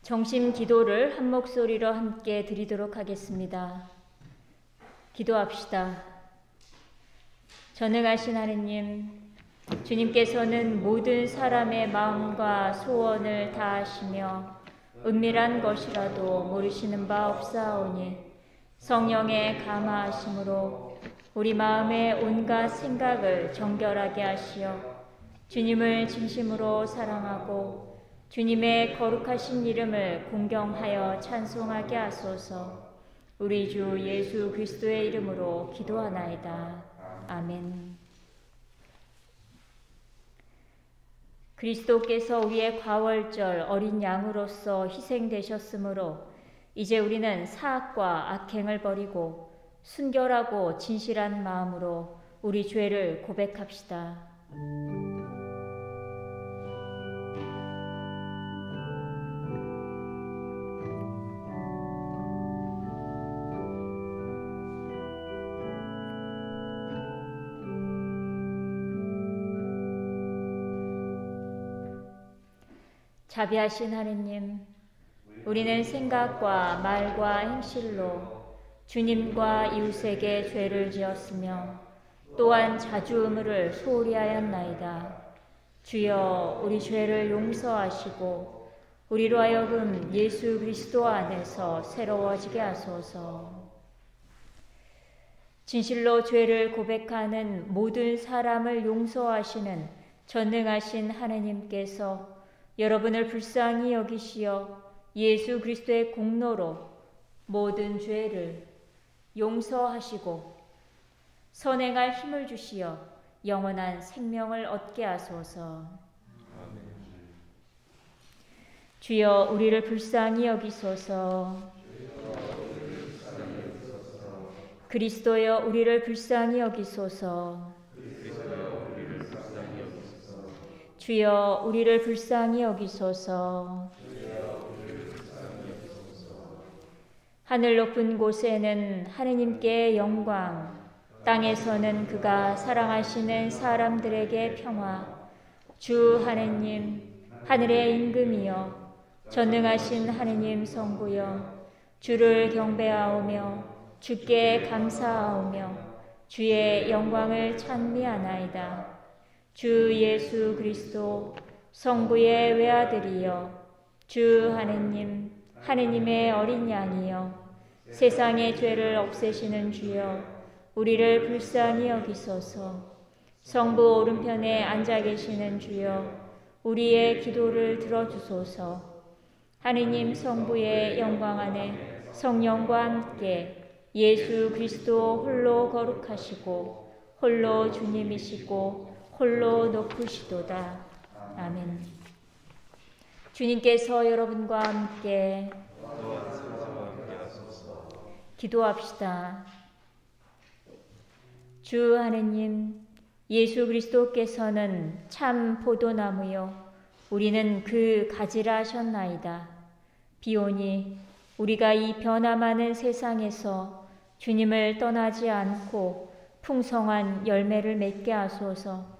정심 기도를 한 목소리로 함께 드리도록 하겠습니다. 기도합시다. 전능하신 하느님, 주님께서는 모든 사람의 마음과 소원을 다하시며 은밀한 것이라도 모르시는 바 없사오니 성령의 감화하심으로 우리 마음의 온갖 생각을 정결하게 하시어 주님을 진심으로 사랑하고 주님의 거룩하신 이름을 공경하여 찬송하게 하소서. 우리 주 예수 그리스도의 이름으로 기도하나이다. 아멘. 그리스도께서 우리의 과월절 어린 양으로서 희생되셨으므로 이제 우리는 사악과 악행을 버리고 순결하고 진실한 마음으로 우리 죄를 고백합시다. 자비하신 하느님, 우리는 생각과 말과 행실로 주님과 이웃에게 죄를 지었으며 또한 자주 의무를 소홀히 하였나이다. 주여, 우리 죄를 용서하시고 우리로 하여금 예수 그리스도 안에서 새로워지게 하소서. 진실로 죄를 고백하는 모든 사람을 용서하시는 전능하신 하느님께서 여러분을 불쌍히 여기시어 예수 그리스도의 공로로 모든 죄를 용서하시고 선행할 힘을 주시어 영원한 생명을 얻게 하소서. 주여, 우리를 불쌍히 여기소서. 그리스도여, 우리를 불쌍히 여기소서. 주여, 우리를 불쌍히 여기소서. 하늘 높은 곳에는 하느님께 영광, 땅에서는 그가 사랑하시는 사람들에게 평화. 주 하느님, 하늘의 임금이여, 전능하신 하느님 성부여, 주를 경배하오며 주께 감사하오며 주의 영광을 찬미하나이다. 주 예수 그리스도 성부의 외아들이여, 주 하느님, 하느님의 어린 양이여, 세상의 죄를 없애시는 주여, 우리를 불쌍히 여기소서. 성부 오른편에 앉아 계시는 주여, 우리의 기도를 들어주소서. 하느님 성부의 영광 안에 성령과 함께 예수 그리스도 홀로 거룩하시고 홀로 주님이시고 홀로 높으시도다. 아멘. 주님께서 여러분과 함께 기도합시다. 주 하느님, 예수 그리스도께서는 참 포도나무요 우리는 그 가지라 하셨나이다. 비오니 우리가 이 변화많은 세상에서 주님을 떠나지 않고 풍성한 열매를 맺게 하소서.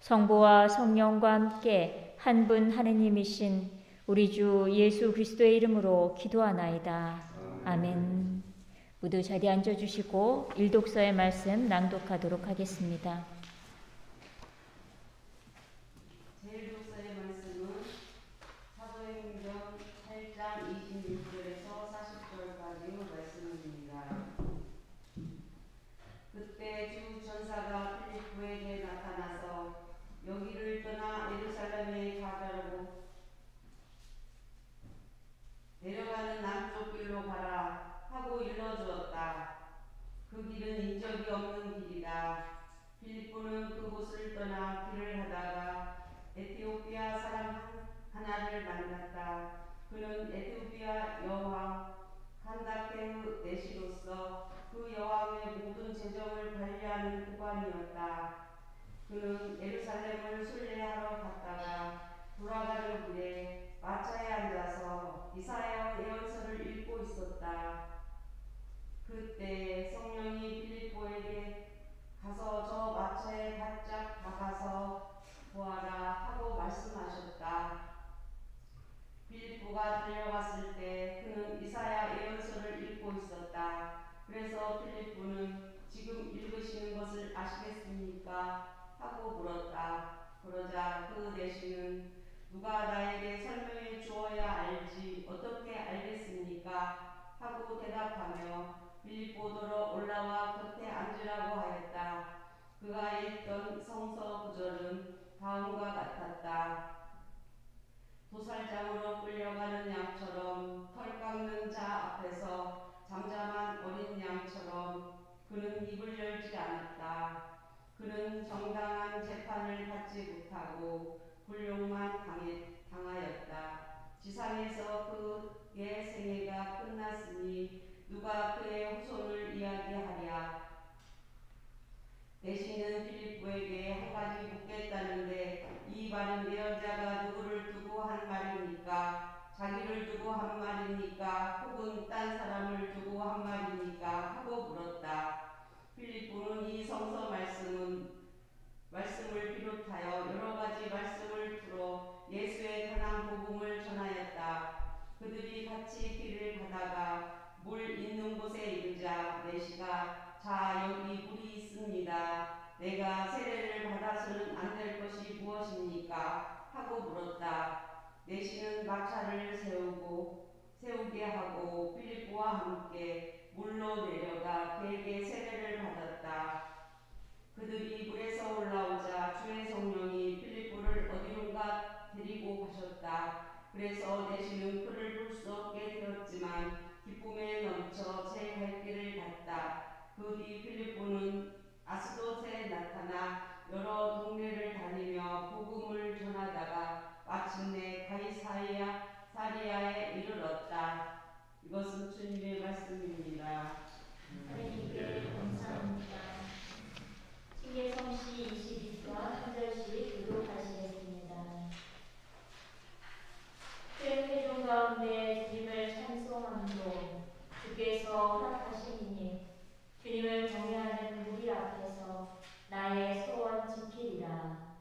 성부와 성령과 함께 한 분 하느님이신 우리 주 예수 그리스도의 이름으로 기도하나이다. 아멘. 모두 자리에 앉아주시고 일독서의 말씀 낭독하도록 하겠습니다. 제1독서의 말씀은 사도행전 8장 26절에서 40절까지 말씀입니다. 그때 주 전사가 필리포에게 나타나서 여기를 떠나 예루살렘에 가자고 내려가는 남쪽 길로 가라 하고 일러주었다. 그 길은 인적이 없는 길이다. 필리포는 그곳을 떠나 길을 하다가 에티오피아 사람 하나를 만났다. 그는 에티오피아 여왕 칸다케의 내시로서 그 여왕의 모든 재정을 관리하는 구관이었다. 그는 예루살렘을 순례하러 갔다가 돌아가는 길에 마차에 앉아서 이사야 예언서를 읽고 있었다. 그때 성령이 필리포에게 가서 저 마차에 바짝 다가서 보아라 하고 말씀하셨다. 필리포가 달려가서 하고 물었다. 그러자 그 내시는 누가 나에게 설명해 주어야 알지 어떻게 알겠습니까? 하고 대답하며 빌립보더러 올라와 곁에 앉으라고 하였다. 그가 읽던 성서 구절은 다음과 같았다. 도살장으로 끌려가는 양처럼 털 깎는 자 앞에서 잠잠한 어린 양처럼 그는 입을 열지 않았다. 그는 정당한 재판을 받지 못하고 불용만 당하였다. 지상에서 그의 생애가 끝났으니 누가 그의 후손을 이야기하랴. 내시는 빌립보에게 한 가지 묻겠다는데 이 말은 예언자가 누구를 두고 한 말입니까? 자기를 두고 한 말입니까? 혹은 딴 사람을 두고 한 말입니까? 하고 물었다. 빌립보는 이 성서 말씀을 비롯하여 여러 가지 말씀을 풀어 예수의 편한 복음을 전하였다. 그들이 같이 길을 가다가 물 있는 곳에 이르자 내시가 자 여기 물이 있습니다. 내가 세례를 받아서는 안 될 것이 무엇입니까? 하고 물었다. 내시는 마차를 세우게 하고 빌립보와 함께 물로 내려가 그에게 세례를 받았다. 그들이 물에서 올라오자 주의 성령이 빌립보를 어디론가 데리고 가셨다. 그래서 내시는 그를 볼 수 없게 되었지만 기쁨에 넘쳐 제 갈 길을 갔다. 그 뒤 빌립보는 아스돗에 나타나 여러 동네를 다니며 복음을 전하다가 마침내 가이사리아에 이르렀다. 이것은 주님의 말씀입니다. 하나님께 감사합니다. 신예성시 22편 한 절씩 교독하시겠습니다. 큰 회중 가운데 주님을 찬송함도 주께서 허락하시니 주님을 경외하는 무리 앞에서 나의 소원 지키리라.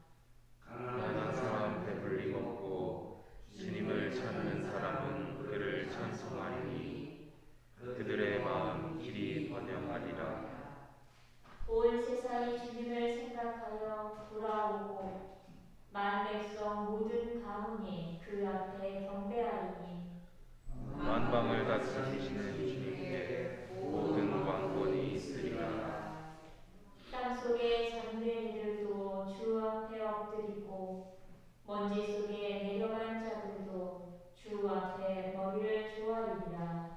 가난한 사람 배불리 먹고 주님을 찾는 사람은 그를 찬송하리니 그들의 마음 길이 번영하리라. 온 세상이 주님을 생각하여 돌아오고 만 백성 모든 가문이 그 앞에 경배하리니 만방을 다스리시는 주님께 모든 왕권이 있으리라. 땅속의 잠든 이들도 주 앞에 엎드리고 먼지 속에 내려간 자들도 주 앞에 머리를 조아리리라.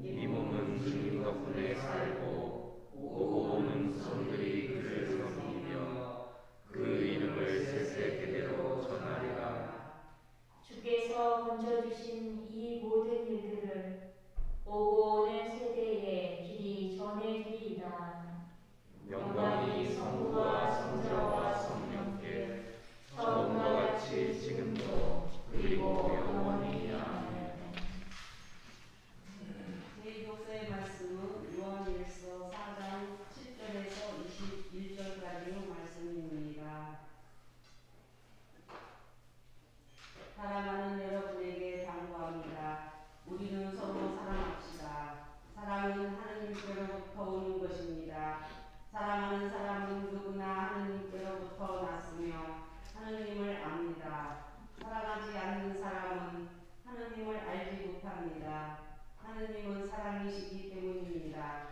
이 몸은 주님 덕분에 살고 보고 오는 후손들이 그를 섬기며 그 이름을 세세대대로 전하리라. 주께서 건져주신 이 모든 일들을 오고 오는 세대에 길이 전해주리이다. 영광이 성부와 성자와 성령께 처음과 같이 지금도 그리고 영원히 아멘. 제6서의 말씀은 요한일서 4장 7절에서 21절까지의 말씀입니다. 사랑하는 여러분에게 당부합니다. 우리는 서로 사랑합시다. 사랑은 하느님께로부터 오는 것입니다. 사랑하는 사람은 누구나 하느님께로부터 났으며 하느님을 압니다. 사랑하지 않는 사람은 하느님을 알지 못합니다. 하느님은 사랑이시기 때문입니다.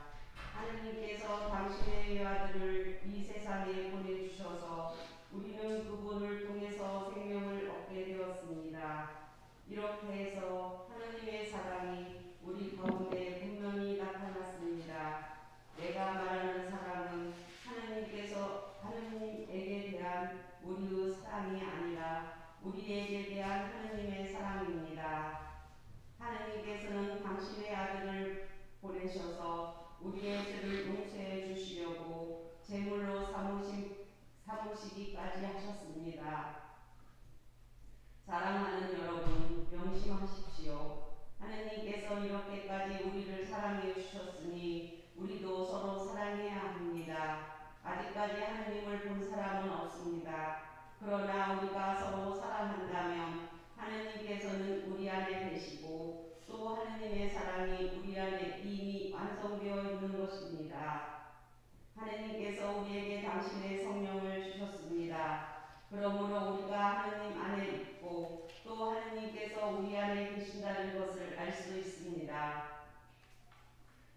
하느님께서 당신의 외아들을 이 세상에 보내주셔서 우리는 그분을 통해서 생명을 얻게 되었습니다. 이렇게 해서 하느님의 사랑이 우리 가운데 분명히 나타났습니다. 내가 말하는 사랑은 하느님에게 대한 우리의 사랑이 아니라 우리에게 대한 하느님의 사랑입니다. 하느님께서는 당신의 아들을 보내셔서 우리의 죄를 용서해 주시려고 제물로 삼으시기까지 하셨습니다. 사랑하는 여러분, 명심하십시오. 하느님께서 이렇게까지 우리를 사랑해 주셨으니 우리도 서로 사랑해야 합니다. 아직까지 하느님을 본 사람은 없습니다. 그러나 우리가 서로 사랑한다면 하느님께서는 우리 안에 계시고 또 하느님의 사랑이 우리 안에 이미 완성되어 있는 것입니다. 하느님께서 우리에게 당신의 성령을 주셨습니다.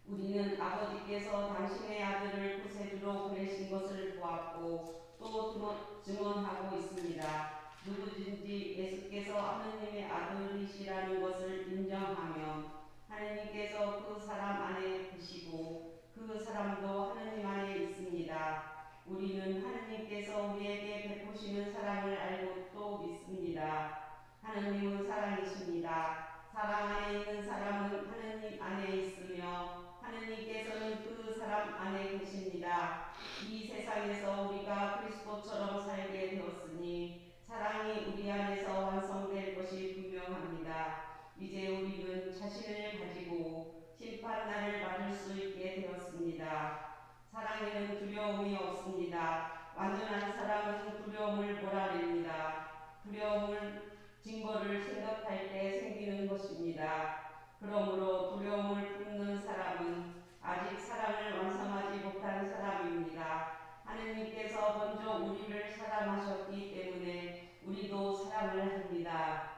우리는 아버지께서 당신의 아들을 구세주로 보내신 것을 보았고 또 증언하고 있습니다. 누구든지 예수께서 하느님의 아들이시라는 것을 인정하면 하느님께서 그 사람 안에 계시고 그 사람도 하느님 안에 있습니다. 우리는 하느님께서 우리에게 베푸시는 사랑을 알고 또 믿습니다. 하느님은 사랑이십니다. 사랑 안에 있는 사람은 하느님 안에 있으며 하느님께서는 그 사람 안에 계십니다. 이 세상에서 우리가 그리스도처럼 살게 되었으니 사랑이 우리 안에서 완성될 것이 분명합니다. 이제 우리는 자신을 가지고 심판날을 맞을 수 있게 되었습니다. 사랑에는 두려움이 없습니다. 완전한 사랑은 두려움을 몰아냅니다. 두려움을 증거를 생각할 때 생기는 것입니다. 그러므로 두려움을 품는 사람은 아직 사랑을 완성하지 못한 사람입니다. 하느님께서 먼저 우리를 사랑하셨기 때문에 우리도 사랑을 합니다.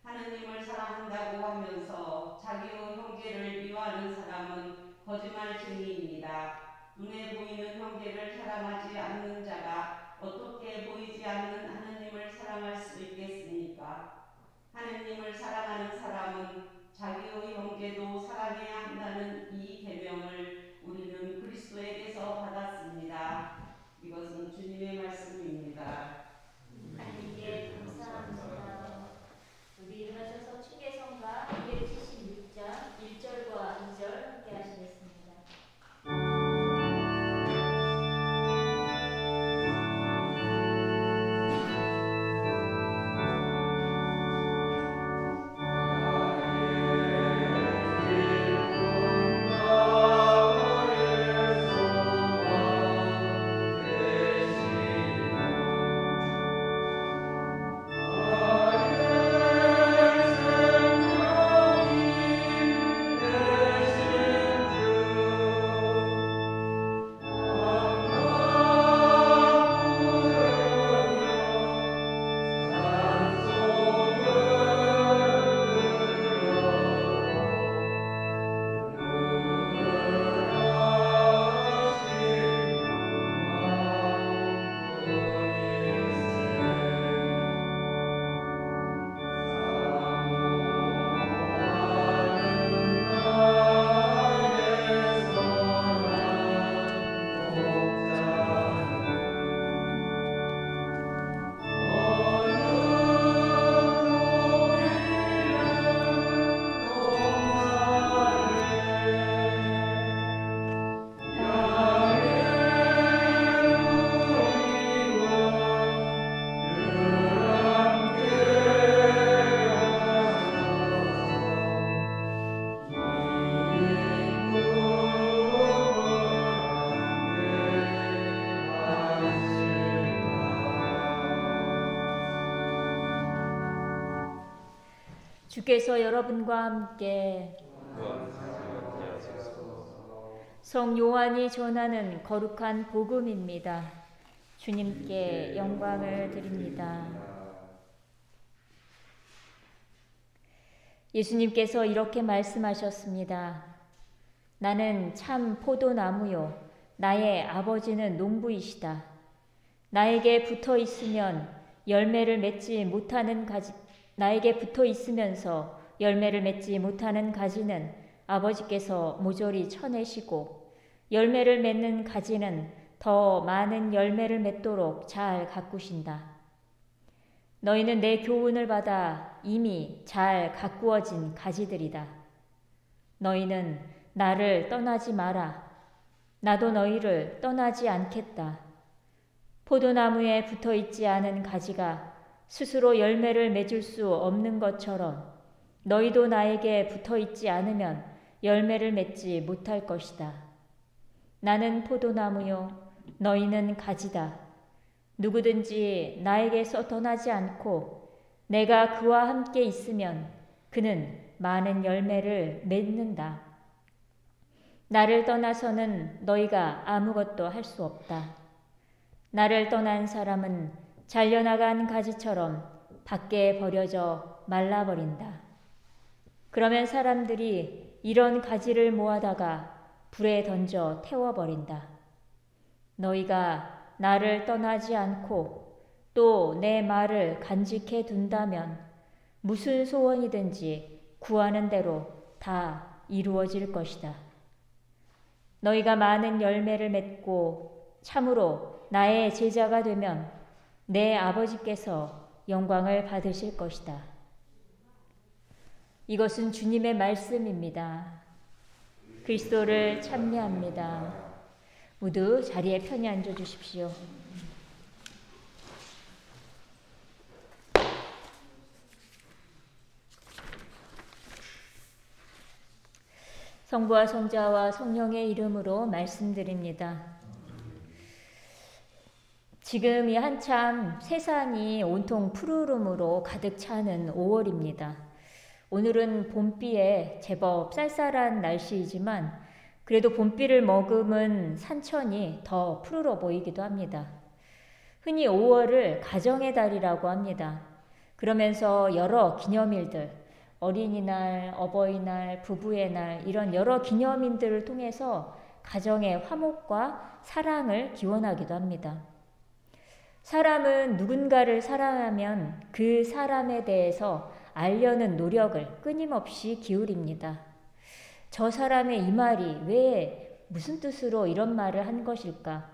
하느님을 사랑한다고 하면서 자기의 형제를 미워하는 사람은 거짓말쟁이입니다. 눈에 보이는 형제를 사랑하지 않는 자가 어떻게 보이지 않는 하느님을 사랑할 수 있겠습니까? 하느님을 사랑하는 사람은 자기의 형제도 사랑해야 한다는 이 계명을 우리는 그리스도에게서 받았습니다. 이것은 주님의 말씀입니다. 하나님께 감사합니다. 우리 일어나셔서 축계성가 276장 1절과 2절 함께 하시겠습니다. 주께서 여러분과 함께 성 요한이 전하는 거룩한 복음입니다. 주님께 영광을 드립니다. 예수님께서 이렇게 말씀하셨습니다. 나는 참 포도나무요 나의 아버지는 농부이시다. 나에게 붙어 있으면 열매를 맺지 못하는 가지 나에게 붙어 있으면서 열매를 맺지 못하는 가지는 아버지께서 모조리 쳐내시고 열매를 맺는 가지는 더 많은 열매를 맺도록 잘 가꾸신다. 너희는 내 교훈을 받아 이미 잘 가꾸어진 가지들이다. 너희는 나를 떠나지 마라. 나도 너희를 떠나지 않겠다. 포도나무에 붙어 있지 않은 가지가 스스로 열매를 맺을 수 없는 것처럼 너희도 나에게 붙어 있지 않으면 열매를 맺지 못할 것이다. 나는 포도나무요 너희는 가지다. 누구든지 나에게서 떠나지 않고 내가 그와 함께 있으면 그는 많은 열매를 맺는다. 나를 떠나서는 너희가 아무것도 할 수 없다. 나를 떠난 사람은 잘려나간 가지처럼 밖에 버려져 말라버린다. 그러면 사람들이 이런 가지를 모아다가 불에 던져 태워버린다. 너희가 나를 떠나지 않고 또 내 말을 간직해 둔다면 무슨 소원이든지 구하는 대로 다 이루어질 것이다. 너희가 많은 열매를 맺고 참으로 나의 제자가 되면 내 아버지께서 영광을 받으실 것이다. 이것은 주님의 말씀입니다. 그리스도를 찬미합니다. 모두 자리에 편히 앉아 주십시오. 성부와 성자와 성령의 이름으로 말씀드립니다. 지금이 한참 세상이 온통 푸르름으로 가득 차는 5월입니다. 오늘은 봄비에 제법 쌀쌀한 날씨이지만 그래도 봄비를 머금은 산천이 더 푸르러 보이기도 합니다. 흔히 5월을 가정의 달이라고 합니다. 그러면서 여러 기념일들, 어린이날, 어버이날, 부부의 날 이런 여러 기념일들을 통해서 가정의 화목과 사랑을 기원하기도 합니다. 사람은 누군가를 사랑하면 그 사람에 대해서 알려는 노력을 끊임없이 기울입니다. 저 사람의 이 말이 왜 무슨 뜻으로 이런 말을 한 것일까?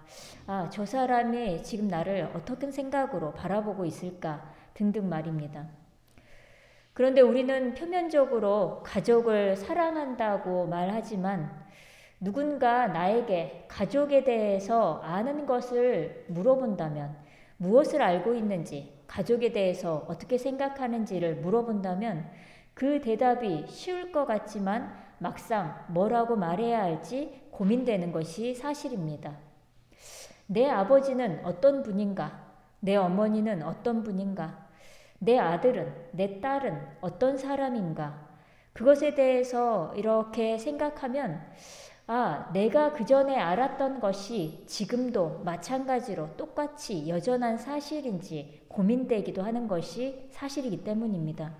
저 사람이 지금 나를 어떤 생각으로 바라보고 있을까? 등등 말입니다. 그런데 우리는 표면적으로 가족을 사랑한다고 말하지만 누군가 나에게 가족에 대해서 아는 것을 물어본다면 무엇을 알고 있는지, 가족에 대해서 어떻게 생각하는지를 물어본다면 그 대답이 쉬울 것 같지만 막상 뭐라고 말해야 할지 고민되는 것이 사실입니다. 내 아버지는 어떤 분인가? 내 어머니는 어떤 분인가? 내 아들은, 내 딸은 어떤 사람인가? 그것에 대해서 이렇게 생각하면 내가 그전에 알았던 것이 지금도 마찬가지로 똑같이 여전한 사실인지 고민되기도 하는 것이 사실이기 때문입니다.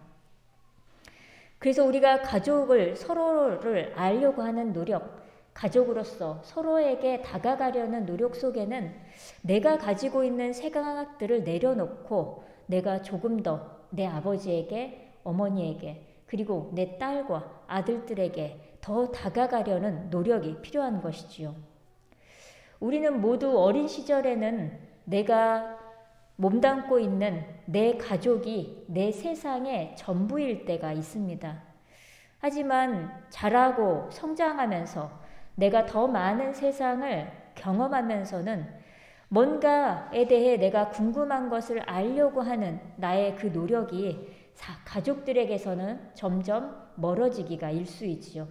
그래서 우리가 가족을 서로를 알려고 하는 노력, 가족으로서 서로에게 다가가려는 노력 속에는 내가 가지고 있는 생각들을 내려놓고 내가 조금 더 내 아버지에게, 어머니에게, 그리고 내 딸과 아들들에게 더 다가가려는 노력이 필요한 것이지요. 우리는 모두 어린 시절에는 내가 몸담고 있는 내 가족이 내 세상의 전부일 때가 있습니다. 하지만 자라고 성장하면서 내가 더 많은 세상을 경험하면서는 뭔가에 대해 내가 궁금한 것을 알려고 하는 나의 그 노력이 가족들에게서는 점점 멀어지기가 일쑤이지요.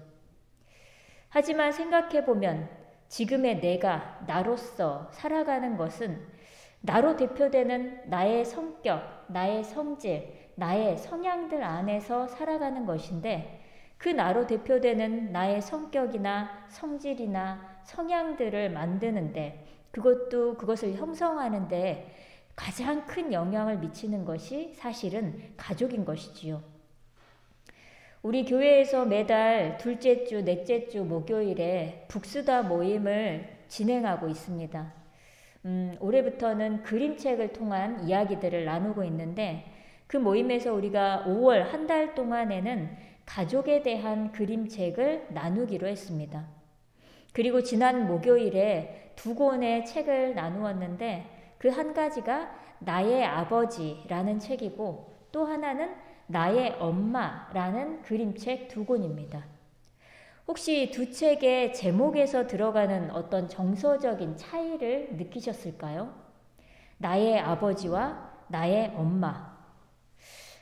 하지만 생각해보면 지금의 내가 나로서 살아가는 것은 나로 대표되는 나의 성격, 나의 성질, 나의 성향들 안에서 살아가는 것인데 그 나로 대표되는 나의 성격이나 성질이나 성향들을 만드는데 그것을 형성하는데 가장 큰 영향을 미치는 것이 사실은 가족인 것이지요. 우리 교회에서 매달 둘째 주, 넷째 주 목요일에 북수다 모임을 진행하고 있습니다. 올해부터는 그림책을 통한 이야기들을 나누고 있는데 그 모임에서 우리가 5월 한 달 동안에는 가족에 대한 그림책을 나누기로 했습니다. 그리고 지난 목요일에 2권의 책을 나누었는데 그 한 가지가 나의 아버지라는 책이고 또 하나는 나의 엄마라는 그림책 2권입니다. 혹시 두 책의 제목에서 들어가는 어떤 정서적인 차이를 느끼셨을까요? 나의 아버지와 나의 엄마.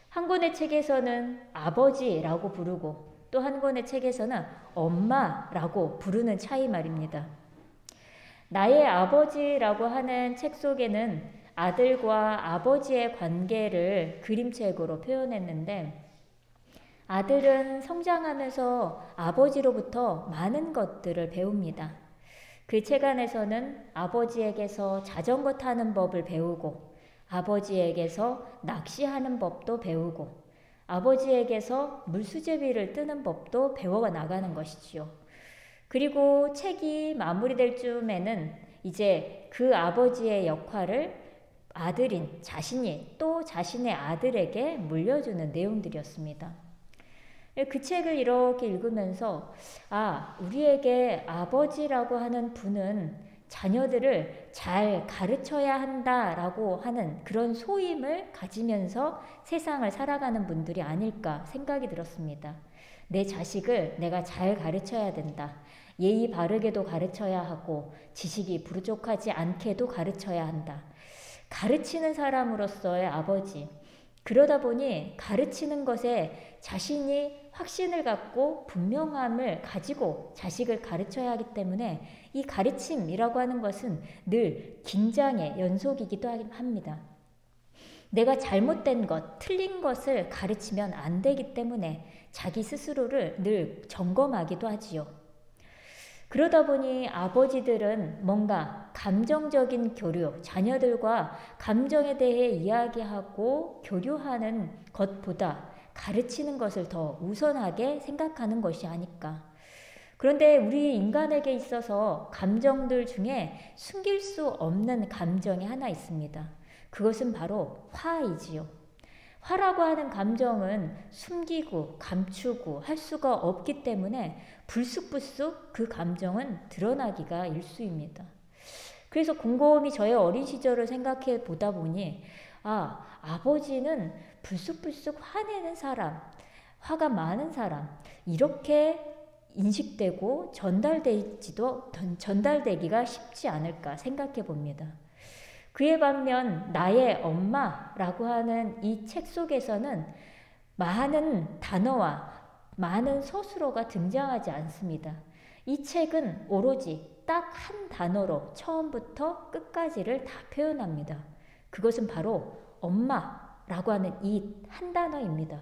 한 권의 책에서는 아버지라고 부르고 또 한 권의 책에서는 엄마라고 부르는 차이 말입니다. 나의 아버지라고 하는 책 속에는 아들과 아버지의 관계를 그림책으로 표현했는데 아들은 성장하면서 아버지로부터 많은 것들을 배웁니다. 그 책 안에서는 아버지에게서 자전거 타는 법을 배우고 아버지에게서 낚시하는 법도 배우고 아버지에게서 물수제비를 뜨는 법도 배워 나가는 것이지요. 그리고 책이 마무리될 쯤에는 이제 그 아버지의 역할을 아들인 자신이 또 자신의 아들에게 물려주는 내용들이었습니다. 그 책을 이렇게 읽으면서 우리에게 아버지라고 하는 분은 자녀들을 잘 가르쳐야 한다라고 하는 그런 소임을 가지면서 세상을 살아가는 분들이 아닐까 생각이 들었습니다. 내 자식을 내가 잘 가르쳐야 된다. 예의 바르게도 가르쳐야 하고 지식이 부족하지 않게도 가르쳐야 한다. 가르치는 사람으로서의 아버지. 그러다 보니 가르치는 것에 자신이 확신을 갖고 분명함을 가지고 자식을 가르쳐야 하기 때문에 이 가르침이라고 하는 것은 늘 긴장의 연속이기도 합니다. 내가 잘못된 것, 틀린 것을 가르치면 안 되기 때문에 자기 스스로를 늘 점검하기도 하지요. 그러다 보니 아버지들은 뭔가 감정적인 교류, 자녀들과 감정에 대해 이야기하고 교류하는 것보다 가르치는 것을 더 우선하게 생각하는 것이 아닐까. 그런데 우리 인간에게 있어서 감정들 중에 숨길 수 없는 감정이 하나 있습니다. 그것은 바로 화이지요. 화라고 하는 감정은 숨기고 감추고 할 수가 없기 때문에 불쑥불쑥 그 감정은 드러나기가 일쑤입니다. 그래서 곰곰이 저의 어린 시절을 생각해 보다 보니 아버지는 불쑥불쑥 화내는 사람, 화가 많은 사람, 이렇게 인식되고 전달되기가 쉽지 않을까 생각해 봅니다. 그에 반면 나의 엄마라고 하는 이 책 속에서는 많은 단어와 많은 서술어가 등장하지 않습니다. 이 책은 오로지 딱 한 단어로 처음부터 끝까지를 다 표현합니다. 그것은 바로 엄마라고 하는 이 한 단어입니다.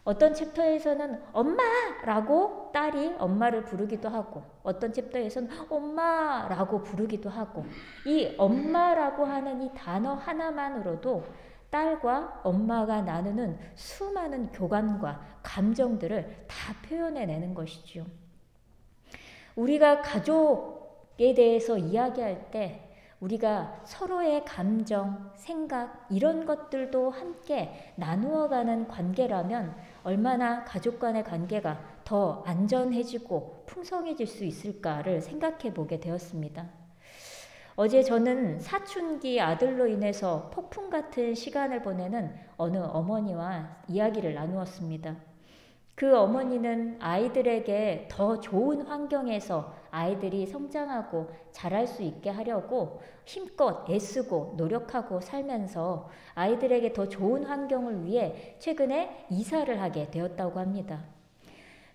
어떤 챕터에서는 엄마라고 딸이 엄마를 부르기도 하고 어떤 챕터에서는 엄마라고 부르기도 하고 이 엄마라고 하는 이 단어 하나만으로도 딸과 엄마가 나누는 수많은 교감과 감정들을 다 표현해내는 것이지요. 우리가 가족에 대해서 이야기할 때 우리가 서로의 감정, 생각 이런 것들도 함께 나누어가는 관계라면 얼마나 가족 간의 관계가 더 안전해지고 풍성해질 수 있을까를 생각해 보게 되었습니다. 어제 저는 사춘기 아들로 인해서 폭풍 같은 시간을 보내는 어느 어머니와 이야기를 나누었습니다. 그 어머니는 아이들에게 더 좋은 환경에서 아이들이 성장하고 자랄 수 있게 하려고 힘껏 애쓰고 노력하고 살면서 아이들에게 더 좋은 환경을 위해 최근에 이사를 하게 되었다고 합니다.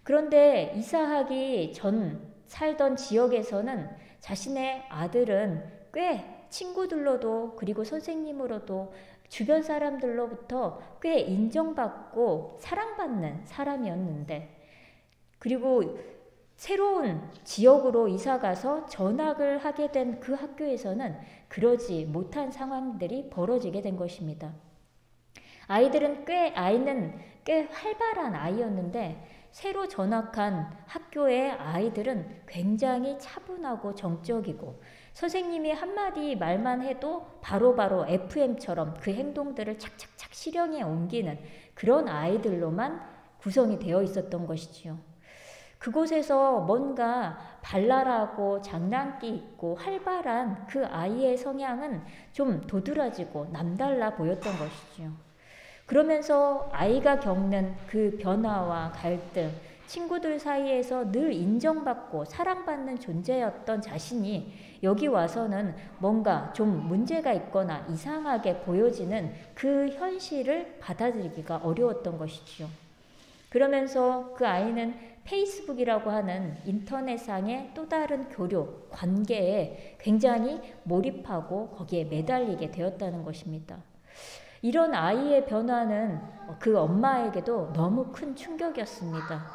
그런데 이사하기 전 살던 지역에서는 자신의 아들은 꽤 친구들로도 그리고 선생님으로도 주변 사람들로부터 꽤 인정받고 사랑받는 사람이었는데 그리고 새로운 지역으로 이사가서 전학을 하게 된 그 학교에서는 그러지 못한 상황들이 벌어지게 된 것입니다. 아이는 꽤 활발한 아이였는데 새로 전학한 학교의 아이들은 굉장히 차분하고 정적이고 선생님이 한마디 말만 해도 바로바로 FM처럼 그 행동들을 착착착 실행에 옮기는 그런 아이들로만 구성이 되어 있었던 것이지요. 그곳에서 뭔가 발랄하고 장난기 있고 활발한 그 아이의 성향은 좀 도드라지고 남달라 보였던 것이지요. 그러면서 아이가 겪는 그 변화와 갈등, 친구들 사이에서 늘 인정받고 사랑받는 존재였던 자신이 여기 와서는 뭔가 좀 문제가 있거나 이상하게 보여지는 그 현실을 받아들이기가 어려웠던 것이지요. 그러면서 그 아이는 페이스북이라고 하는 인터넷상의 또 다른 교류, 관계에 굉장히 몰입하고 거기에 매달리게 되었다는 것입니다. 이런 아이의 변화는 그 엄마에게도 너무 큰 충격이었습니다.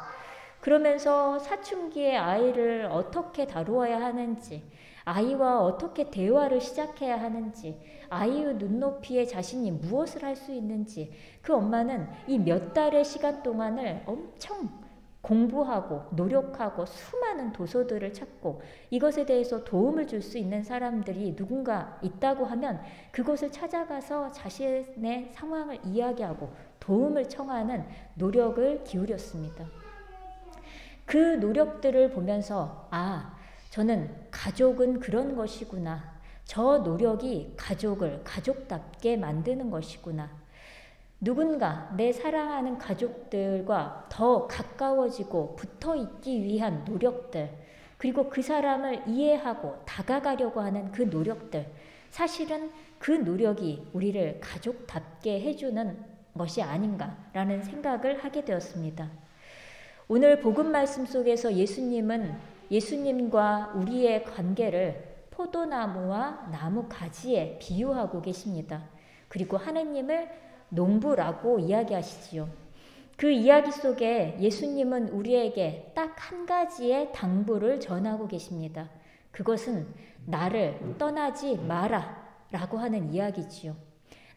그러면서 사춘기의 아이를 어떻게 다루어야 하는지, 아이와 어떻게 대화를 시작해야 하는지, 아이의 눈높이에 자신이 무엇을 할 수 있는지, 그 엄마는 이 몇 달의 시간 동안을 엄청 공부하고 노력하고 수많은 도서들을 찾고 이것에 대해서 도움을 줄 수 있는 사람들이 누군가 있다고 하면 그곳을 찾아가서 자신의 상황을 이야기하고 도움을 청하는 노력을 기울였습니다. 그 노력들을 보면서 저는 가족은 그런 것이구나. 저 노력이 가족을 가족답게 만드는 것이구나. 누군가 내 사랑하는 가족들과 더 가까워지고 붙어 있기 위한 노력들, 그리고 그 사람을 이해하고 다가가려고 하는 그 노력들, 사실은 그 노력이 우리를 가족답게 해주는 것이 아닌가라는 생각을 하게 되었습니다. 오늘 복음 말씀 속에서 예수님과 우리의 관계를 포도나무와 나무 가지에 비유하고 계십니다. 그리고 하느님을 농부라고 이야기하시지요. 그 이야기 속에 예수님은 우리에게 딱 한 가지의 당부를 전하고 계십니다. 그것은 나를 떠나지 마라 라고 하는 이야기지요.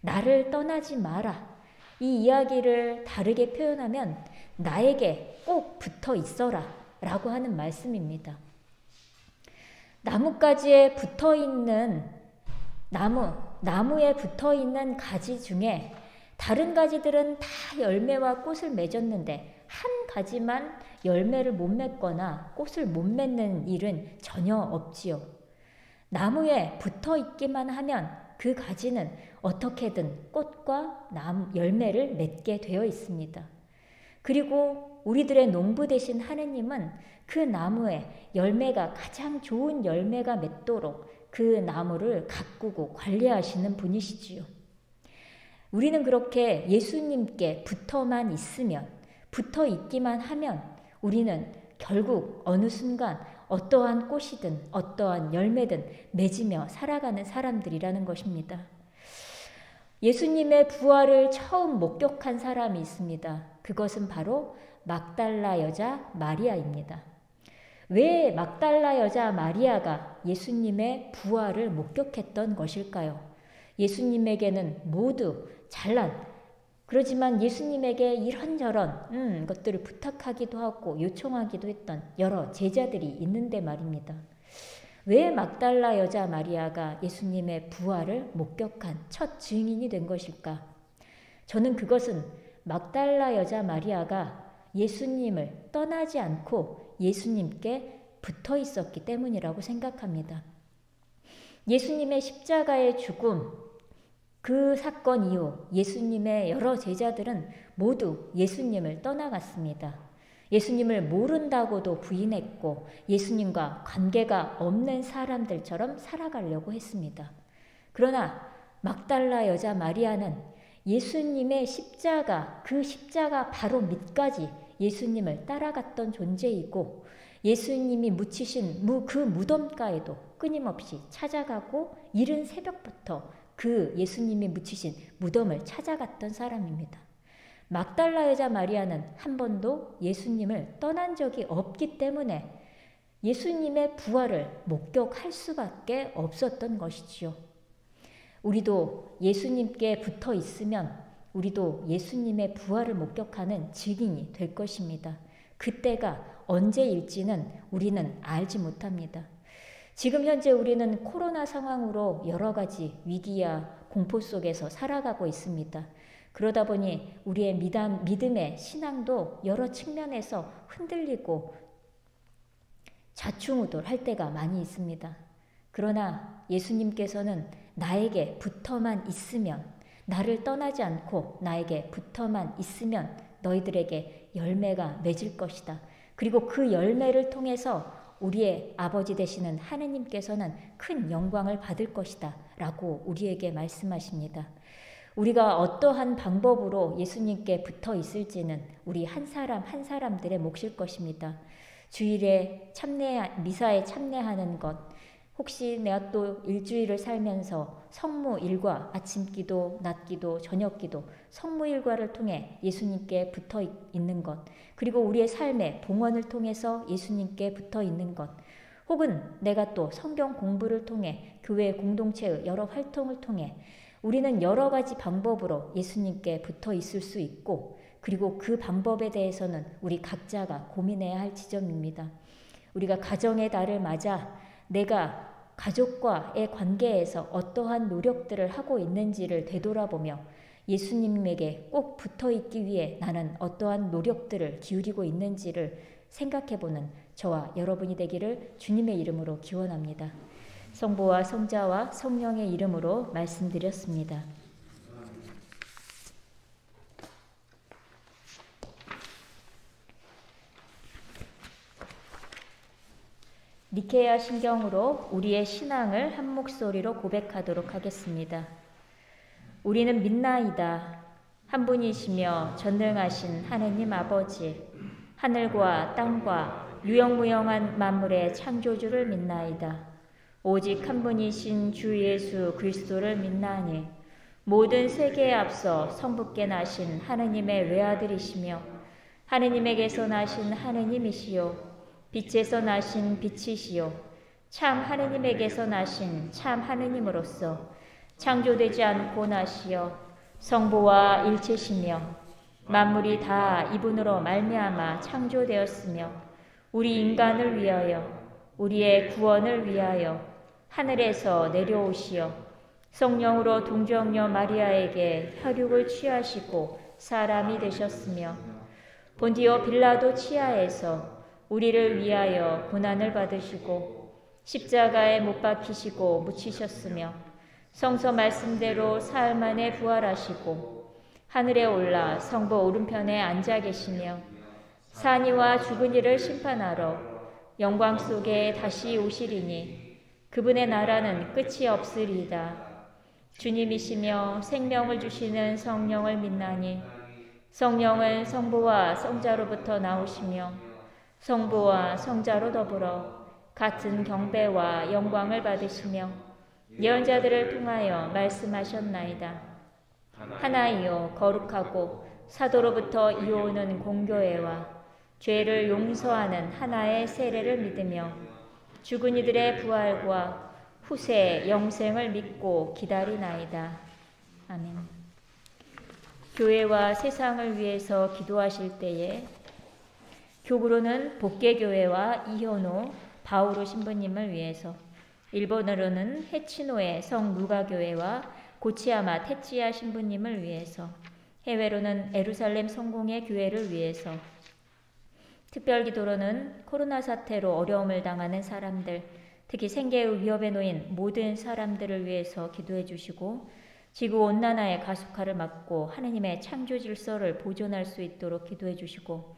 나를 떠나지 마라. 이 이야기를 다르게 표현하면 나에게 꼭 붙어 있어라 라고 하는 말씀입니다. 나무가지에 붙어 있는 나무에 붙어 있는 가지 중에 다른 가지들은 다 열매와 꽃을 맺었는데 한 가지만 열매를 못 맺거나 꽃을 못 맺는 일은 전혀 없지요. 나무에 붙어 있기만 하면 그 가지는 어떻게든 꽃과 열매를 맺게 되어 있습니다. 그리고 우리들의 농부 되신 하느님은 그 나무에 열매가 가장 좋은 열매가 맺도록 그 나무를 가꾸고 관리하시는 분이시지요. 우리는 그렇게 예수님께 붙어만 있으면, 붙어 있기만 하면 우리는 결국 어느 순간 어떠한 꽃이든 어떠한 열매든 맺으며 살아가는 사람들이라는 것입니다. 예수님의 부활을 처음 목격한 사람이 있습니다. 그것은 바로 막달라 여자 마리아입니다. 왜 막달라 여자 마리아가 예수님의 부활을 목격했던 것일까요? 예수님에게는 모두 그러지만 예수님에게 이런저런 것들을 부탁하기도 하고 요청하기도 했던 여러 제자들이 있는데 말입니다. 왜 막달라 여자 마리아가 예수님의 부활을 목격한 첫 증인이 된 것일까? 저는 그것은 막달라 여자 마리아가 예수님을 떠나지 않고 예수님께 붙어 있었기 때문이라고 생각합니다. 예수님의 십자가의 죽음, 그 사건 이후 예수님의 여러 제자들은 모두 예수님을 떠나갔습니다. 예수님을 모른다고도 부인했고 예수님과 관계가 없는 사람들처럼 살아가려고 했습니다. 그러나 막달라 여자 마리아는 예수님의 십자가, 그 십자가 바로 밑까지 예수님을 따라갔던 존재이고 예수님이 묻히신 그 무덤가에도 끊임없이 찾아가고 이른 새벽부터 그 예수님이 묻히신 무덤을 찾아갔던 사람입니다. 막달라 여자 마리아는 한 번도 예수님을 떠난 적이 없기 때문에 예수님의 부활을 목격할 수밖에 없었던 것이지요. 우리도 예수님께 붙어 있으면 우리도 예수님의 부활을 목격하는 증인이 될 것입니다. 그때가 언제일지는 우리는 알지 못합니다. 지금 현재 우리는 코로나 상황으로 여러 가지 위기와 공포 속에서 살아가고 있습니다. 그러다 보니 우리의 믿음의 신앙도 여러 측면에서 흔들리고 좌충우돌할 때가 많이 있습니다. 그러나 예수님께서는 나에게 붙어만 있으면, 나를 떠나지 않고 나에게 붙어만 있으면 너희들에게 열매가 맺을 것이다. 그리고 그 열매를 통해서 우리의 아버지 되시는 하느님께서는 큰 영광을 받을 것이다 라고 우리에게 말씀하십니다. 우리가 어떠한 방법으로 예수님께 붙어 있을지는 우리 한 사람 한 사람들의 몫일 것입니다. 주일에 미사에 참여하는 것, 혹시 내가 또 일주일을 살면서 성모일과 아침기도, 낮기도, 저녁기도, 성모일과를 통해 예수님께 붙어 있는 것, 그리고 우리의 삶의 봉헌을 통해서 예수님께 붙어 있는 것, 혹은 내가 또 성경 공부를 통해 교회 공동체의 여러 활동을 통해 우리는 여러 가지 방법으로 예수님께 붙어 있을 수 있고, 그리고 그 방법에 대해서는 우리 각자가 고민해야 할 지점입니다. 우리가 가정의 달을 맞아 내가 가족과의 관계에서 어떠한 노력들을 하고 있는지를 되돌아보며 예수님에게 꼭 붙어 있기 위해 나는 어떠한 노력들을 기울이고 있는지를 생각해보는 저와 여러분이 되기를 주님의 이름으로 기원합니다. 성부와 성자와 성령의 이름으로 말씀드렸습니다. 니케아 신경으로 우리의 신앙을 한 목소리로 고백하도록 하겠습니다. 우리는 믿나이다. 한 분이시며 전능하신 하느님 아버지, 하늘과 땅과 유영무영한 만물의 창조주를 믿나이다. 오직 한 분이신 주 예수 그리스도를 믿나니 모든 세계에 앞서 성부께 나신 하느님의 외아들이시며 하느님에게서 나신 하느님이시요 빛에서 나신 빛이시요 참 하느님에게서 나신 참 하느님으로서 창조되지 않고 나시어 성부와 일체시며 만물이 다 이분으로 말미암아 창조되었으며 우리 인간을 위하여 우리의 구원을 위하여 하늘에서 내려오시어 성령으로 동정녀 마리아에게 혈육을 취하시고 사람이 되셨으며 본디오 빌라도 치하에서 우리를 위하여 고난을 받으시고 십자가에 못 박히시고 묻히셨으며 성서 말씀대로 사흘 만에 부활하시고 하늘에 올라 성부 오른편에 앉아 계시며 산이와 죽은 이를 심판하러 영광 속에 다시 오시리니 그분의 나라는 끝이 없으리이다. 주님이시며 생명을 주시는 성령을 믿나니 성령은 성부와 성자로부터 나오시며 성부와 성자로 더불어 같은 경배와 영광을 받으시며 예언자들을 통하여 말씀하셨나이다. 하나이요 거룩하고 사도로부터 이어오는 공교회와 죄를 용서하는 하나의 세례를 믿으며 죽은 이들의 부활과 후세 영생을 믿고 기다리나이다. 아멘. 교회와 세상을 위해서 기도하실 때에 교구로는 복개교회와 이현호 바오로 신부님을 위해서, 일본어로는 해치노의 성루가교회와 고치야마 테치야 신부님을 위해서, 해외로는 에루살렘 성공의 교회를 위해서, 특별기도로는 코로나 사태로 어려움을 당하는 사람들, 특히 생계의 위협에 놓인 모든 사람들을 위해서 기도해 주시고 지구온난화의 가속화를 막고 하느님의 창조 질서를 보존할 수 있도록 기도해 주시고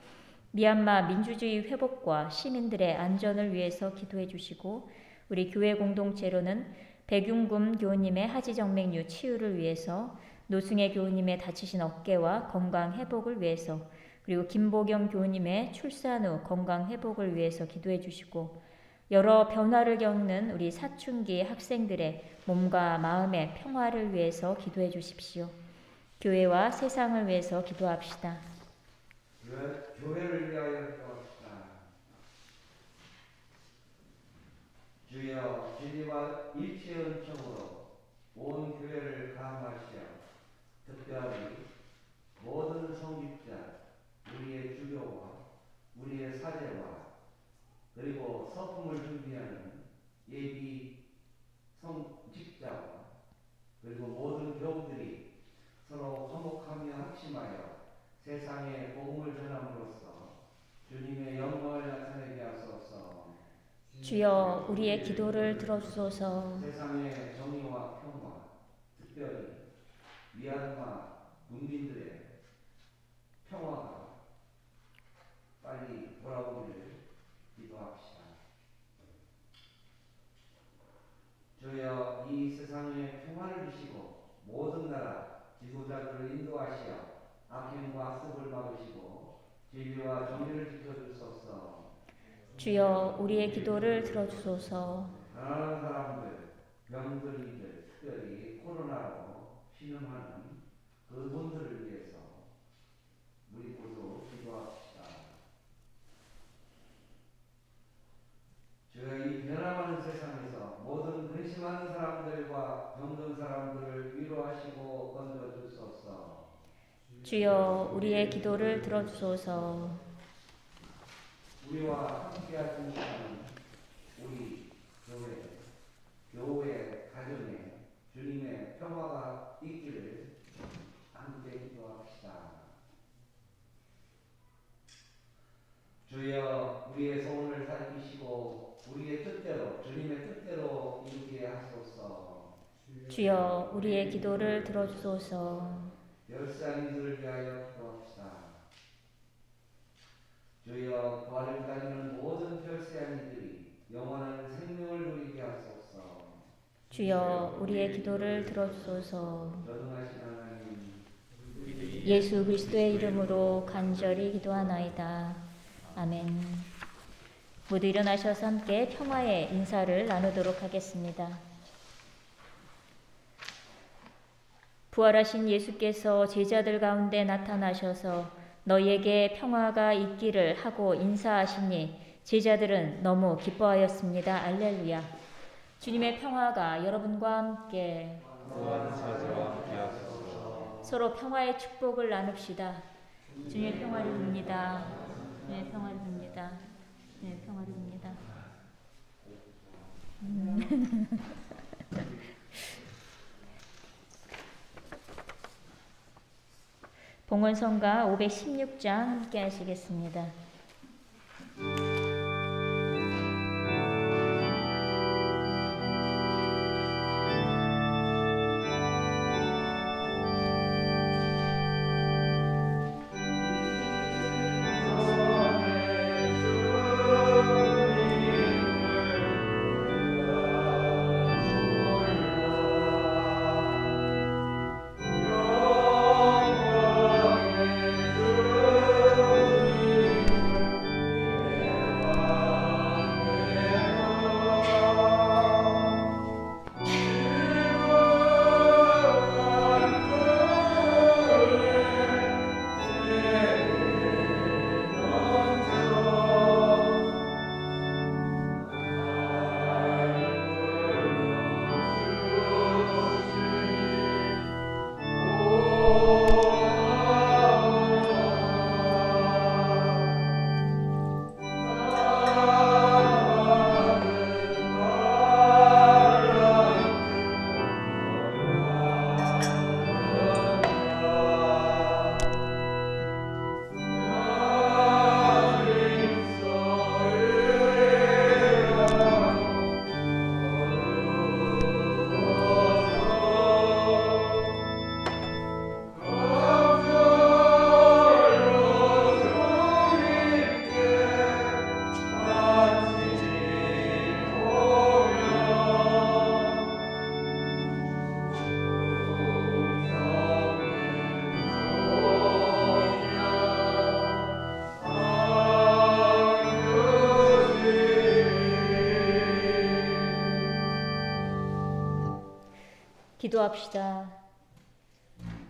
미얀마 민주주의 회복과 시민들의 안전을 위해서 기도해 주시고 우리 교회 공동체로는 백윤금 교우님의 하지정맥류 치유를 위해서, 노승혜 교우님의 다치신 어깨와 건강 회복을 위해서, 그리고 김보경 교우님의 출산 후 건강 회복을 위해서 기도해 주시고 여러 변화를 겪는 우리 사춘기 학생들의 몸과 마음의 평화를 위해서 기도해 주십시오. 교회와 세상을 위해서 기도합시다. 교회를 위하여 기도합시다. 주여 진리와 일체의 은총으로 온 교회를 감화하시어 특별히 모든 성직자, 우리의 주교와 우리의 사제와 그리고 서품을 준비하는 예비 성직자와 그리고 모든 교우들이 서로 화목하며 합심하여 세상에 복음을 전함으로써 주님의 영광을 나타내게 하소서. 주여 우리의 기도를 들어주소서. 세상의 정의와 평화, 특별히 미얀마 국민들의 평화가 빨리 돌아오기를 기도합시다. 주여 이 세상에 평화를 주시고 모든 나라 지도자들을 인도하시어 악행과 습을 막으시고 진리와 정의를 지켜주소서. 주여 우리의 기도를 들어주소서. 가난한 사람들, 병들이들, 특별히 코로나로 신음하는 그분들을 위해서 우리 모두 기도합시다. 주여 이 모든 사람들을 위로하시고 건져주소서. 주여 우리의 기도를 들어주소서. 우리와 함께하시는 우리 교회 가정에 주님의 평화가 있기를 함께 기도합시다. 주여 우리의 소원을 살피시고 우리의 뜻대로 주님의 뜻대로 이루게 하소서. 주여 우리의 기도를 들어주소서. 열사님들을 위하여 기도합시다. 주여 부활을 기다리는 모든 별세아니들이 영원한 생명을 누리게 하소서. 주여 우리의 기도를 들어주소서. 전능하신 하나님, 예수 그리스도의 이름으로 간절히 기도하나이다. 아멘. 모두 일어나셔서 함께 평화의 인사를 나누도록 하겠습니다. 부활하신 예수께서 제자들 가운데 나타나셔서 너희에게 평화가 있기를 하고 인사하시니 제자들은 너무 기뻐하였습니다. 알렐루야. 주님의 평화가 여러분과 함께 서로 평화의 축복을 나눕시다. 주님의 평화를 빕니다. 주님의 평화를 빕니다. 주님의 평화를 빕니다. 봉헌성가 516장 함께 하시겠습니다. 기도합시다.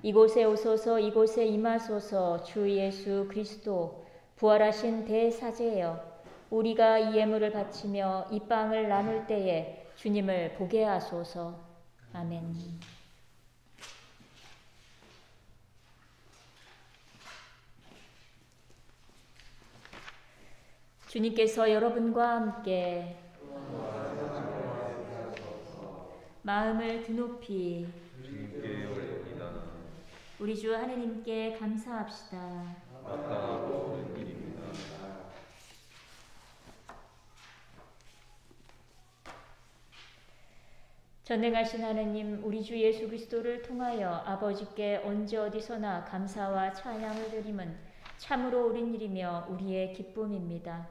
이곳에 오소서, 이곳에 임하소서. 주 예수 그리스도 부활하신 대사제여, 우리가 이 예물을 바치며 이 빵을 나눌 때에 주님을 보게 하소서. 아멘. 주님께서 여러분과 함께 마음을 드높이 우리 주 하느님께 감사합시다. 마땅하고 옳은 일입니다. 전능하신 하느님, 우리 주 예수 그리스도를 통하여 아버지께 언제 어디서나 감사와 찬양을 드림은 참으로 옳은 일이며 우리의 기쁨입니다.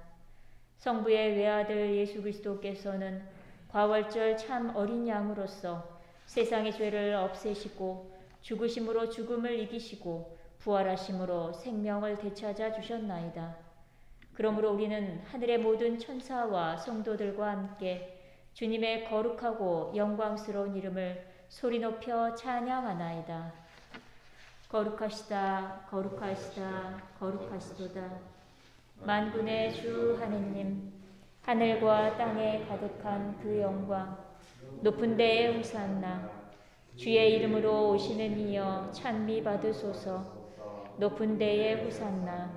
성부의 외아들 예수 그리스도께서는 과월절 참 어린 양으로서 세상의 죄를 없애시고 죽으심으로 죽음을 이기시고 부활하심으로 생명을 되찾아 주셨나이다. 그러므로 우리는 하늘의 모든 천사와 성도들과 함께 주님의 거룩하고 영광스러운 이름을 소리 높여 찬양하나이다. 거룩하시다, 거룩하시다, 거룩하시도다. 만군의 주 하느님, 하늘과 땅에 가득한 그 영광, 높은 데에 호산나. 주의 이름으로 오시는 이여 찬미 받으소서. 높은 데에 호산나.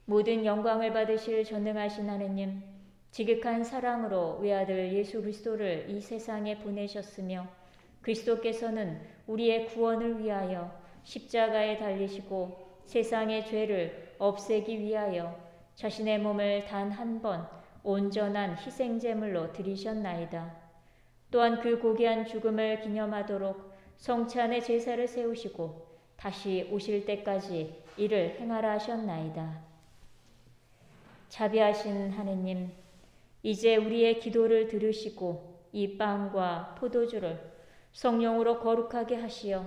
모든 영광을 받으실 전능하신 하느님, 지극한 사랑으로 외아들 예수 그리스도를 이 세상에 보내셨으며 그리스도께서는 우리의 구원을 위하여 십자가에 달리시고 세상의 죄를 없애기 위하여 자신의 몸을 단 한 번 온전한 희생제물로 드리셨나이다. 또한 그 고귀한 죽음을 기념하도록 성찬의 제사를 세우시고 다시 오실 때까지 이를 행하라 하셨나이다. 자비하신 하느님, 이제 우리의 기도를 들으시고 이 빵과 포도주를 성령으로 거룩하게 하시어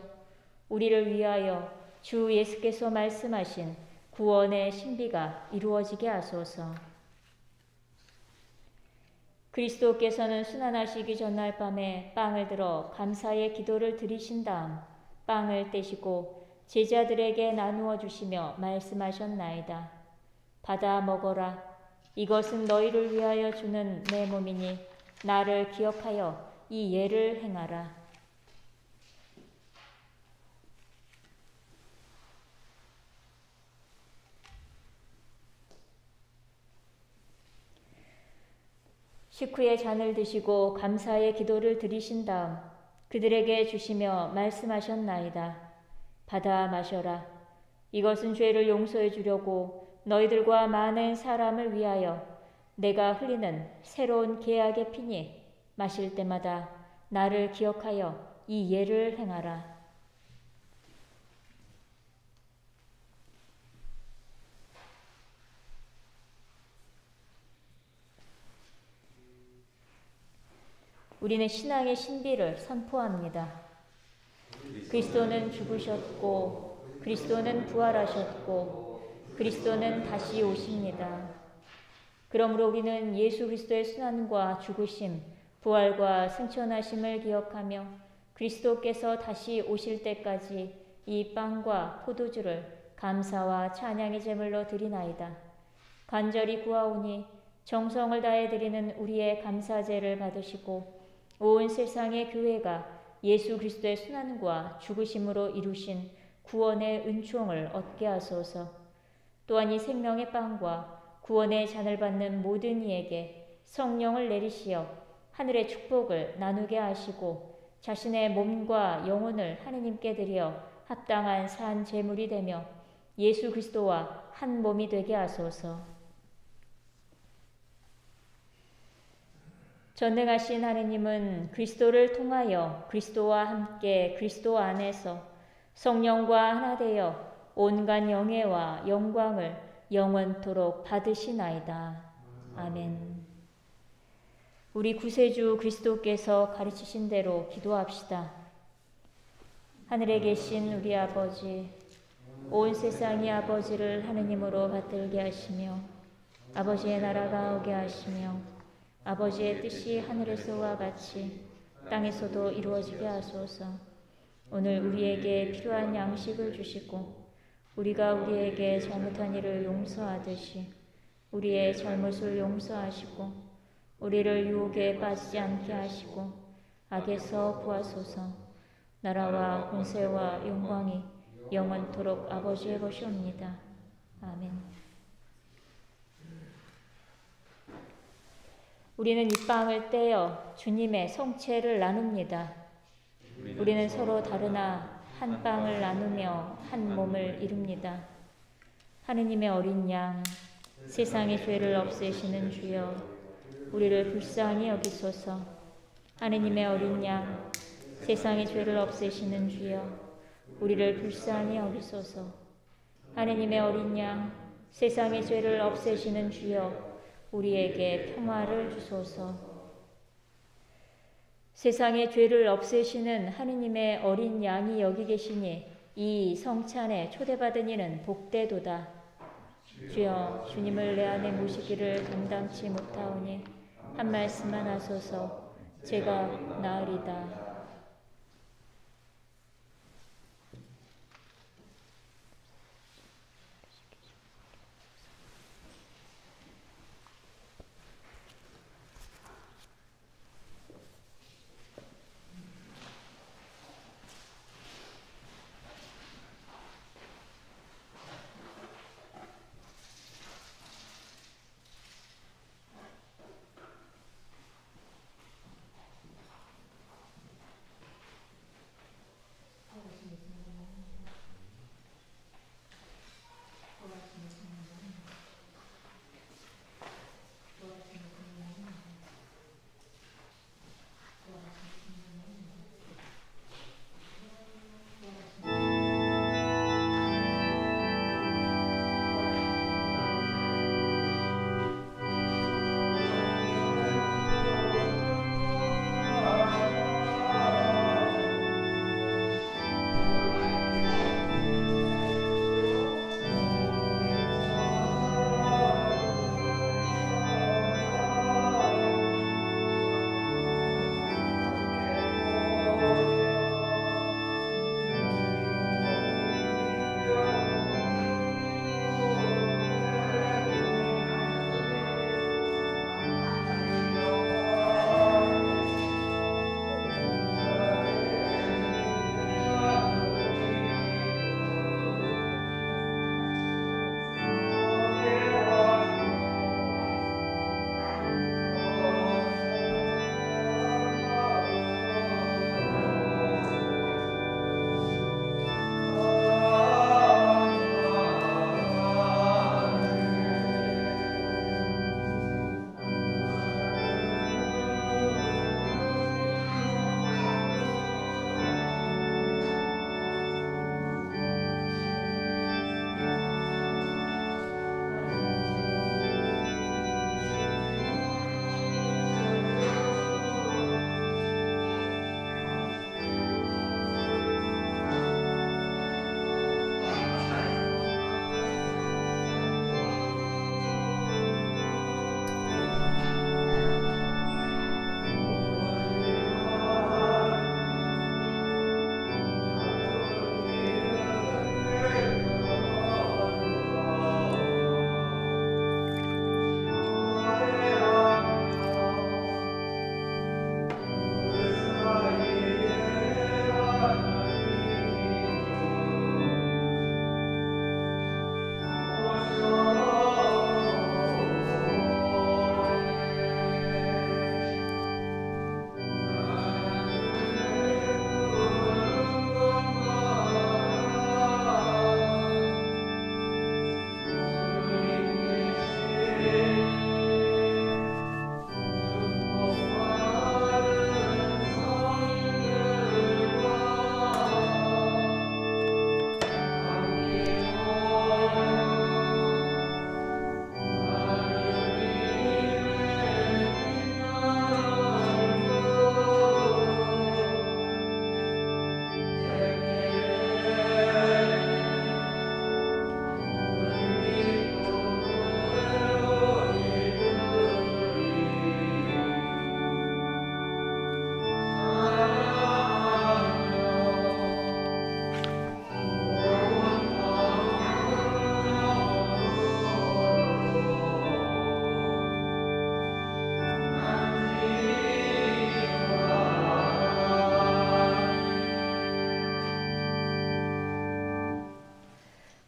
우리를 위하여 주 예수께서 말씀하신 구원의 신비가 이루어지게 하소서. 그리스도께서는 순환하시기 전날 밤에 빵을 들어 감사의 기도를 드리신 다음 빵을 떼시고 제자들에게 나누어 주시며 말씀하셨나이다. 받아 먹어라. 이것은 너희를 위하여 주는 내 몸이니 나를 기억하여 이 예를 행하라. 식후에 잔을 드시고 감사의 기도를 드리신 다음 그들에게 주시며 말씀하셨나이다. 받아 마셔라. 이것은 죄를 용서해 주려고 너희들과 많은 사람을 위하여 내가 흘리는 새로운 계약의 피니 마실 때마다 나를 기억하여 이 예를 행하라. 우리는 신앙의 신비를 선포합니다. 그리스도는 죽으셨고 그리스도는 부활하셨고 그리스도는 다시 오십니다. 그러므로 우리는 예수 그리스도의 순환과 죽으심, 부활과 승천하심을 기억하며 그리스도께서 다시 오실 때까지 이 빵과 포도주를 감사와 찬양의 제물로 드리나이다. 간절히 구하오니 정성을 다해 드리는 우리의 감사제를 받으시고 온 세상의 교회가 예수 그리스도의 순환과 죽으심으로 이루신 구원의 은총을 얻게 하소서. 또한 이 생명의 빵과 구원의 잔을 받는 모든 이에게 성령을 내리시어 하늘의 축복을 나누게 하시고 자신의 몸과 영혼을 하느님께 드려 합당한 산 제물이 되며 예수 그리스도와 한 몸이 되게 하소서. 전능하신 하느님은 그리스도를 통하여 그리스도와 함께 그리스도 안에서 성령과 하나 되어 온갖 영예와 영광을 영원토록 받으시나이다. 아멘. 우리 구세주 그리스도께서 가르치신 대로 기도합시다. 하늘에 계신 우리 아버지, 온 세상이 아버지를 하느님으로 받들게 하시며 아버지의 나라가 오게 하시며 아버지의 뜻이 하늘에서와 같이 땅에서도 이루어지게 하소서. 오늘 우리에게 필요한 양식을 주시고 우리가 우리에게 잘못한 일을 용서하듯이 우리의 잘못을 용서하시고 우리를 유혹에 빠지지 않게 하시고 악에서 구하소서. 나라와 권세와 영광이 영원토록 아버지의 것이옵니다. 아멘. 우리는 이 빵을 떼어 주님의 성체를 나눕니다. 우리는 서로 다르나 한 빵을 나누며 한 몸을 이룹니다. 하느님의 어린 양, 세상의 죄를 없애시는 주여, 우리를 불쌍히 여기소서. 하느님의 어린 양, 세상의 죄를 없애시는 주여, 우리를 불쌍히 여기소서. 하느님의 어린 양, 세상의 죄를 없애시는 주여, 우리에게 평화를 주소서. 세상의 죄를 없애시는 하느님의 어린 양이 여기 계시니 이 성찬에 초대받은 이는 복되도다. 주여, 주님을 내 안에 모시기를 감당치 못하오니 한 말씀만 하소서. 제가 나으리다.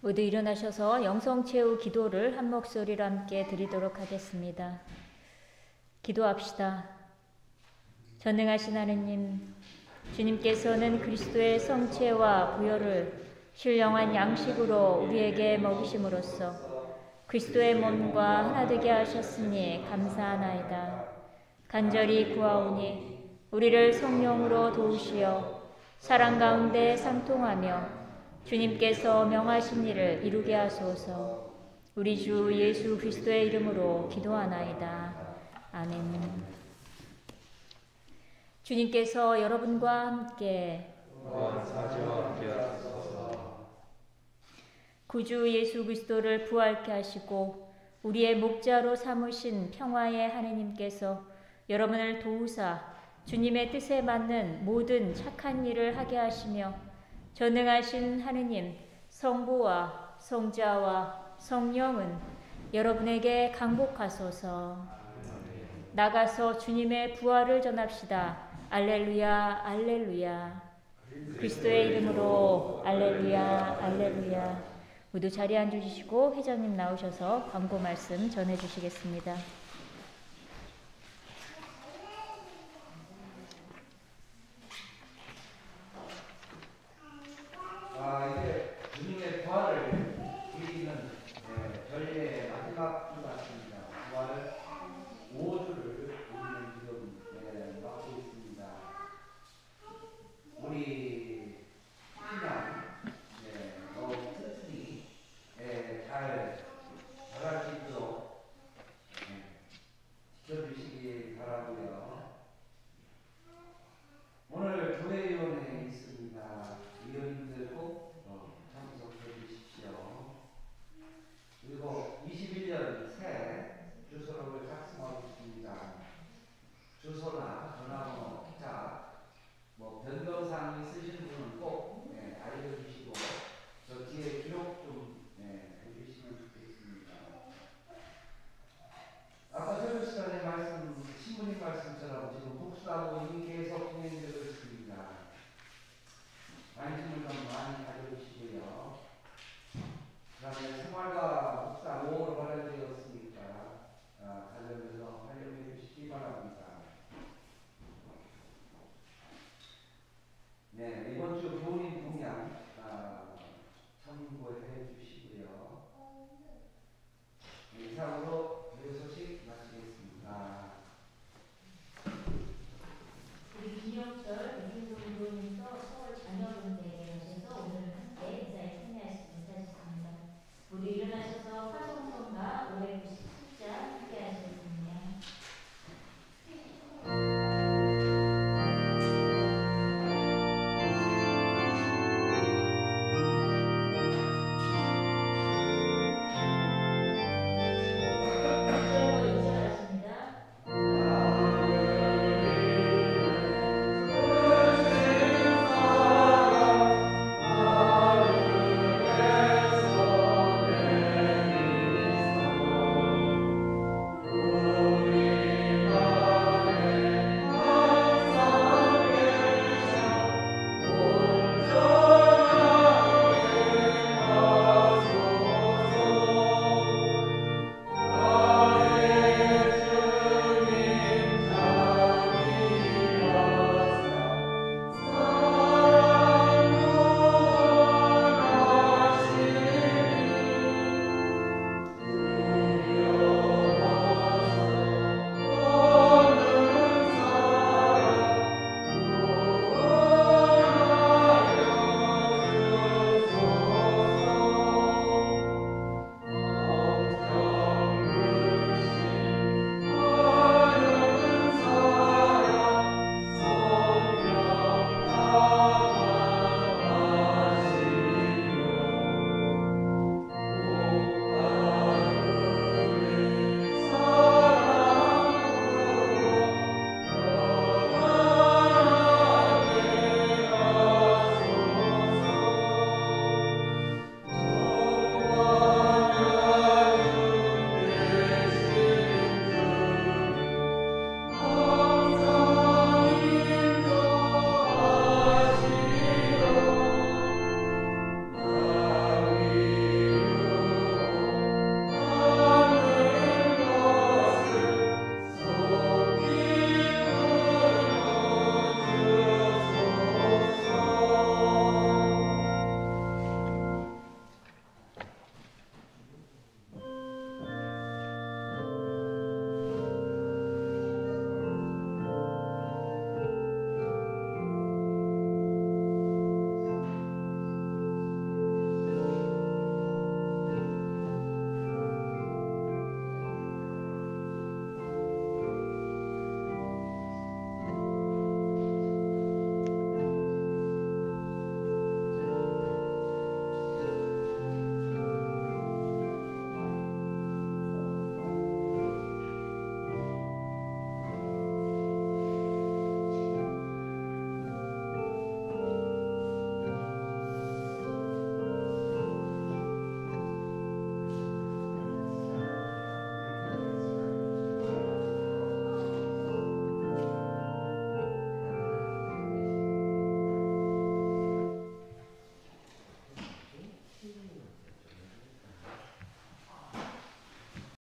모두 일어나셔서 영성체후 기도를 한 목소리로 함께 드리도록 하겠습니다. 기도합시다. 전능하신 하느님, 주님께서는 그리스도의 성체와 부혈을 신령한 양식으로 우리에게 먹이심으로써 그리스도의 몸과 하나 되게 하셨으니 감사하나이다. 간절히 구하오니 우리를 성령으로 도우시어 사랑 가운데 상통하며 주님께서 명하신 일을 이루게 하소서. 우리 주 예수 그리스도의 이름으로 기도하나이다. 아멘. 주님께서 여러분과 함께 구주 예수 그리스도를 부활케 하시고 우리의 목자로 삼으신 평화의 하느님께서 여러분을 도우사 주님의 뜻에 맞는 모든 착한 일을 하게 하시며 전능하신 하느님 성부와 성자와 성령은 여러분에게 강복하소서. 나가서 주님의 부활을 전합시다. 알렐루야 알렐루야. 그리스도의 이름으로 알렐루야 알렐루야. 모두 자리에 앉으시고 회장님 나오셔서 광고 말씀 전해주시겠습니다. 이제 주님의 부활을 드리는 전례의 마지막 주 같습니다. 부활 5주를 우리는 지금 맡고 있습니다. 우리 신앙 튼튼히 잘 자랄 수 있도록 지켜주시기 바라고요. 오늘 교회위원회에 있습니다. 위원님들 꼭 참석해 주십시오. 그리고 21년 새 주소록을 작성하고 있습니다. 주소나 전화번호, 기타, 변경사항이 있으신